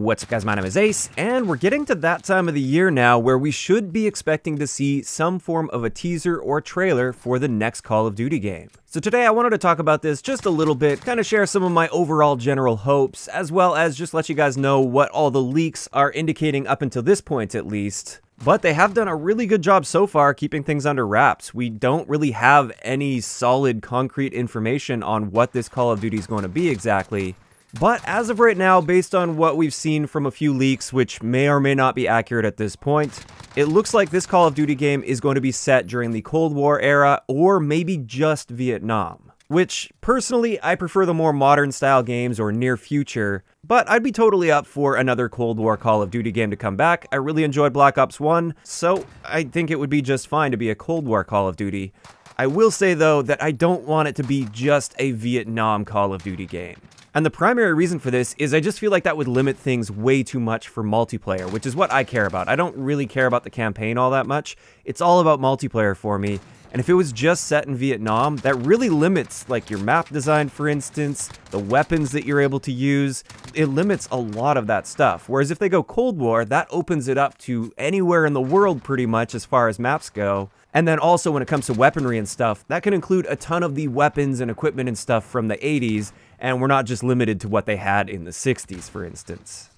What's up guys, my name is Ace, and we're getting to that time of the year now where we should be expecting to see some form of a teaser or trailer for the next Call of Duty game. So today I wanted to talk about this just a little bit, kind of share some of my overall general hopes, as well as just let you guys know what all the leaks are indicating up until this point at least. But they have done a really good job so far keeping things under wraps. We don't really have any solid concrete information on what this Call of Duty is going to be exactly. But as of right now, based on what we've seen from a few leaks, which may or may not be accurate at this point, it looks like this Call of Duty game is going to be set during the Cold War era, or maybe just Vietnam. Which, personally, I prefer the more modern style games or near future, but I'd be totally up for another Cold War Call of Duty game to come back. I really enjoyed Black Ops 1, so I think it would be just fine to be a Cold War Call of Duty. I will say though that I don't want it to be just a Vietnam Call of Duty game. And the primary reason for this is I just feel like that would limit things way too much for multiplayer, which is what I care about. I don't really care about the campaign all that much. It's all about multiplayer for me. And if it was just set in Vietnam, that really limits like your map design, for instance, the weapons that you're able to use. It limits a lot of that stuff. Whereas if they go Cold War, that opens it up to anywhere in the world pretty much as far as maps go. And then also when it comes to weaponry and stuff, that can include a ton of the weapons and equipment and stuff from the 80s, and we're not just limited to what they had in the 60s, for instance.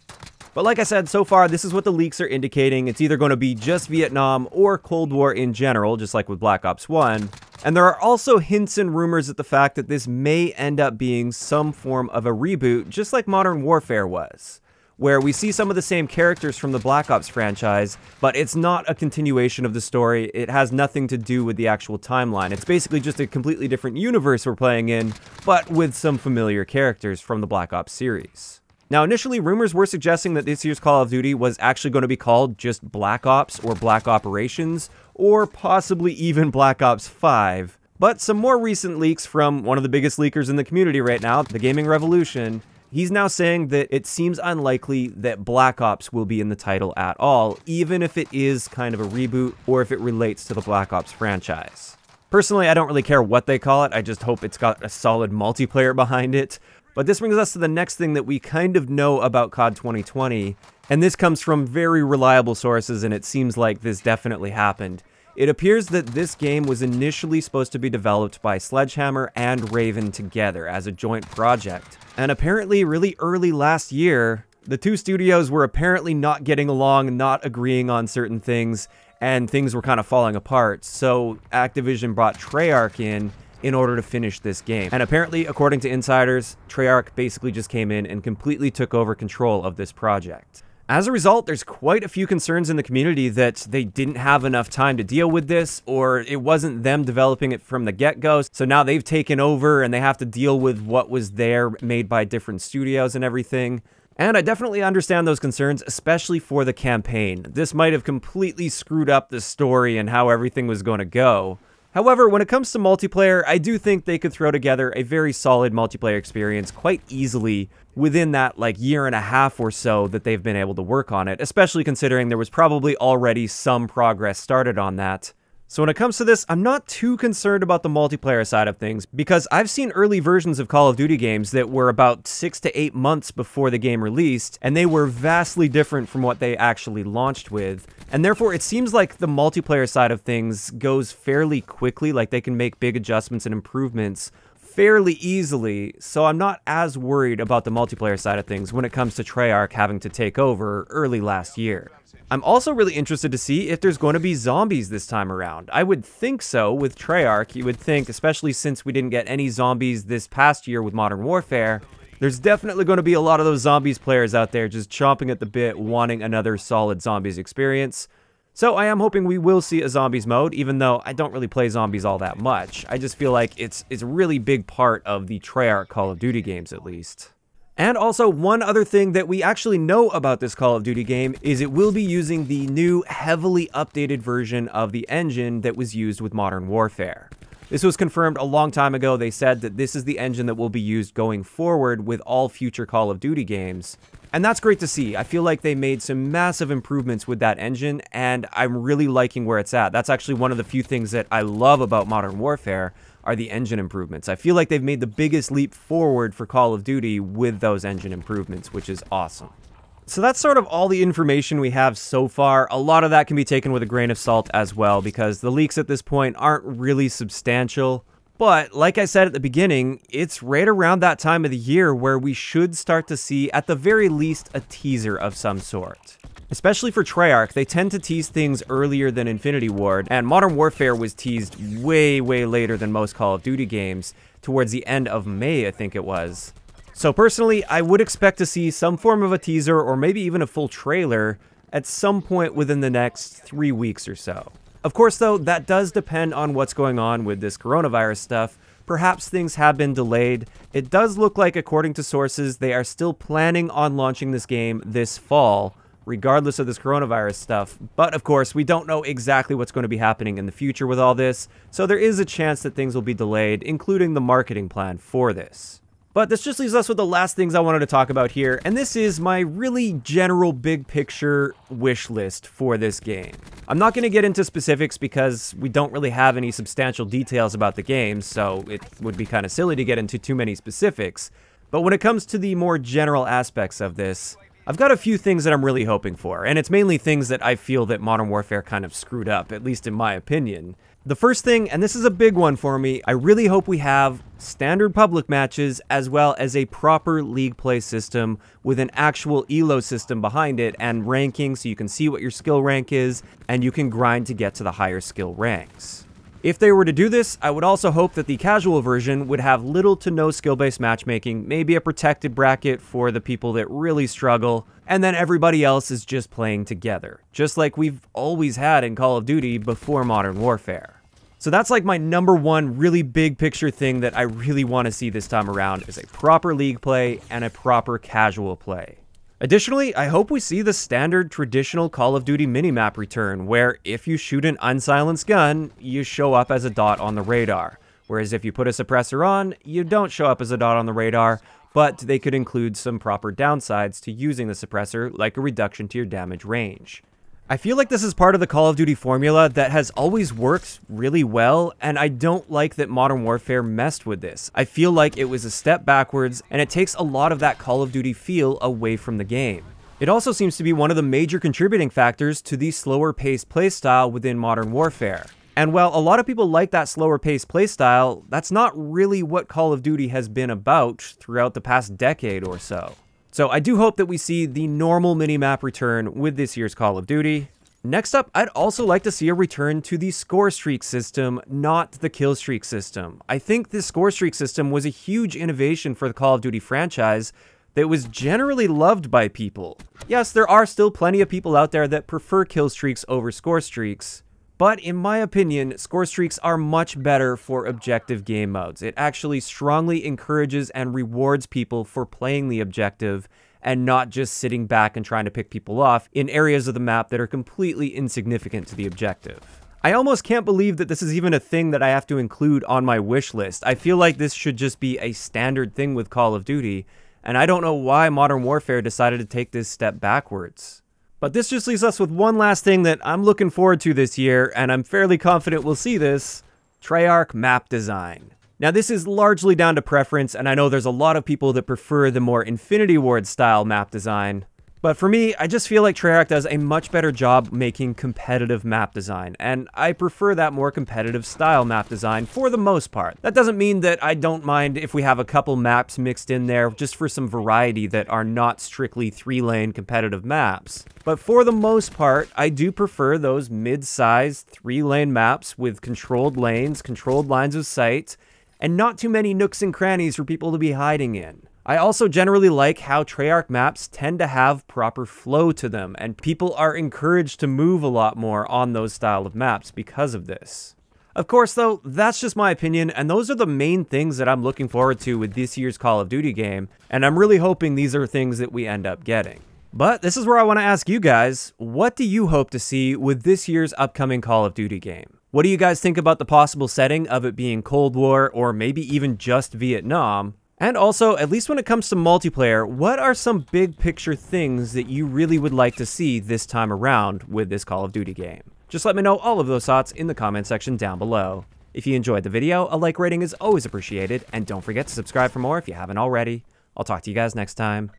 But like I said, so far, this is what the leaks are indicating. It's either going to be just Vietnam or Cold War in general, just like with Black Ops 1. And there are also hints and rumors at the fact that this may end up being some form of a reboot, just like Modern Warfare was, where we see some of the same characters from the Black Ops franchise, but it's not a continuation of the story. It has nothing to do with the actual timeline. It's basically just a completely different universe we're playing in, but with some familiar characters from the Black Ops series. Now, initially, rumors were suggesting that this year's Call of Duty was actually going to be called just Black Ops or Black Operations, or possibly even Black Ops 5. But some more recent leaks from one of the biggest leakers in the community right now, the Gaming Revolution, he's now saying that it seems unlikely that Black Ops will be in the title at all, even if it is kind of a reboot or if it relates to the Black Ops franchise. Personally, I don't really care what they call it, I just hope it's got a solid multiplayer behind it. But this brings us to the next thing that we kind of know about CoD 2020, and this comes from very reliable sources, and it seems like this definitely happened. It appears that this game was initially supposed to be developed by Sledgehammer and Raven together as a joint project. And apparently really early last year, the two studios were apparently not getting along, not agreeing on certain things, and things were kind of falling apart. So Activision brought Treyarch in order to finish this game. And apparently, according to insiders, Treyarch basically just came in and completely took over control of this project. As a result, there's quite a few concerns in the community that they didn't have enough time to deal with this, or it wasn't them developing it from the get-go, so now they've taken over and they have to deal with what was there made by different studios and everything. And I definitely understand those concerns, especially for the campaign. This might have completely screwed up the story and how everything was going to go. However, when it comes to multiplayer, I do think they could throw together a very solid multiplayer experience quite easily within that like year and a half or so that they've been able to work on it, especially considering there was probably already some progress started on that. So when it comes to this, I'm not too concerned about the multiplayer side of things, because I've seen early versions of Call of Duty games that were about 6 to 8 months before the game released, and they were vastly different from what they actually launched with. And therefore, it seems like the multiplayer side of things goes fairly quickly, like they can make big adjustments and improvements fairly easily, so I'm not as worried about the multiplayer side of things when it comes to Treyarch having to take over early last year. I'm also really interested to see if there's going to be zombies this time around. I would think so with Treyarch. You would think, especially since we didn't get any zombies this past year with Modern Warfare, there's definitely going to be a lot of those zombies players out there just chomping at the bit, wanting another solid zombies experience. So I am hoping we will see a zombies mode, even though I don't really play zombies all that much. I just feel like it's a really big part of the Treyarch Call of Duty games, at least. And also, one other thing that we actually know about this Call of Duty game is it will be using the new, heavily updated version of the engine that was used with Modern Warfare. This was confirmed a long time ago. They said that this is the engine that will be used going forward with all future Call of Duty games. And that's great to see. I feel like they made some massive improvements with that engine, and I'm really liking where it's at. That's actually one of the few things that I love about Modern Warfare, are the engine improvements. I feel like they've made the biggest leap forward for Call of Duty with those engine improvements, which is awesome. So that's sort of all the information we have so far. A lot of that can be taken with a grain of salt as well, because the leaks at this point aren't really substantial. But like I said at the beginning, it's right around that time of the year where we should start to see, at the very least, a teaser of some sort. Especially for Treyarch, they tend to tease things earlier than Infinity Ward, and Modern Warfare was teased way later than most Call of Duty games, towards the end of May, I think it was. So personally, I would expect to see some form of a teaser, or maybe even a full trailer, at some point within the next 3 weeks or so. Of course though, that does depend on what's going on with this coronavirus stuff. Perhaps things have been delayed. It does look like, according to sources, they are still planning on launching this game this fall, regardless of this coronavirus stuff. But of course, we don't know exactly what's going to be happening in the future with all this, so there is a chance that things will be delayed, including the marketing plan for this. But this just leaves us with the last things I wanted to talk about here, and this is my really general big picture wish list for this game. I'm not going to get into specifics because we don't really have any substantial details about the game, so it would be kind of silly to get into too many specifics. But when it comes to the more general aspects of this, I've got a few things that I'm really hoping for, and it's mainly things that I feel that Modern Warfare kind of screwed up, at least in my opinion. The first thing, and this is a big one for me, I really hope we have standard public matches as well as a proper league play system with an actual elo system behind it and ranking so you can see what your skill rank is and you can grind to get to the higher skill ranks. If they were to do this, I would also hope that the casual version would have little to no skill-based matchmaking, maybe a protected bracket for the people that really struggle, and then everybody else is just playing together, just like we've always had in Call of Duty before Modern Warfare. So that's like my number one really big picture thing that I really want to see this time around, is a proper league play and a proper casual play. Additionally, I hope we see the standard traditional Call of Duty minimap return, where if you shoot an unsilenced gun, you show up as a dot on the radar. Whereas if you put a suppressor on, you don't show up as a dot on the radar, but they could include some proper downsides to using the suppressor, like a reduction to your damage range. I feel like this is part of the Call of Duty formula that has always worked really well, and I don't like that Modern Warfare messed with this. I feel like it was a step backwards, and it takes a lot of that Call of Duty feel away from the game. It also seems to be one of the major contributing factors to the slower paced playstyle within Modern Warfare. And while a lot of people like that slower paced playstyle, that's not really what Call of Duty has been about throughout the past decade or so. So I do hope that we see the normal minimap return with this year's Call of Duty. Next up, I'd also like to see a return to the Scorestreak system, not the Killstreak system. I think the Scorestreak system was a huge innovation for the Call of Duty franchise that was generally loved by people. Yes, there are still plenty of people out there that prefer Killstreaks over Scorestreaks, but in my opinion, Scorestreaks are much better for objective game modes. It actually strongly encourages and rewards people for playing the objective and not just sitting back and trying to pick people off in areas of the map that are completely insignificant to the objective. I almost can't believe that this is even a thing that I have to include on my wish list. I feel like this should just be a standard thing with Call of Duty, and I don't know why Modern Warfare decided to take this step backwards. But this just leaves us with one last thing that I'm looking forward to this year, and I'm fairly confident we'll see this: Treyarch map design. Now this is largely down to preference, and I know there's a lot of people that prefer the more Infinity Ward style map design. But for me, I just feel like Treyarch does a much better job making competitive map design, and I prefer that more competitive style map design for the most part. That doesn't mean that I don't mind if we have a couple maps mixed in there just for some variety that are not strictly 3-lane competitive maps. But for the most part, I do prefer those mid-sized 3-lane maps with controlled lanes, controlled lines of sight, and not too many nooks and crannies for people to be hiding in. I also generally like how Treyarch maps tend to have proper flow to them, and people are encouraged to move a lot more on those style of maps because of this. Of course though, that's just my opinion, and those are the main things that I'm looking forward to with this year's Call of Duty game, and I'm really hoping these are things that we end up getting. But this is where I want to ask you guys, what do you hope to see with this year's upcoming Call of Duty game? What do you guys think about the possible setting of it being Cold War, or maybe even just Vietnam? And also, at least when it comes to multiplayer, what are some big picture things that you really would like to see this time around with this Call of Duty game? Just let me know all of those thoughts in the comment section down below. If you enjoyed the video, a like rating is always appreciated, and don't forget to subscribe for more if you haven't already. I'll talk to you guys next time.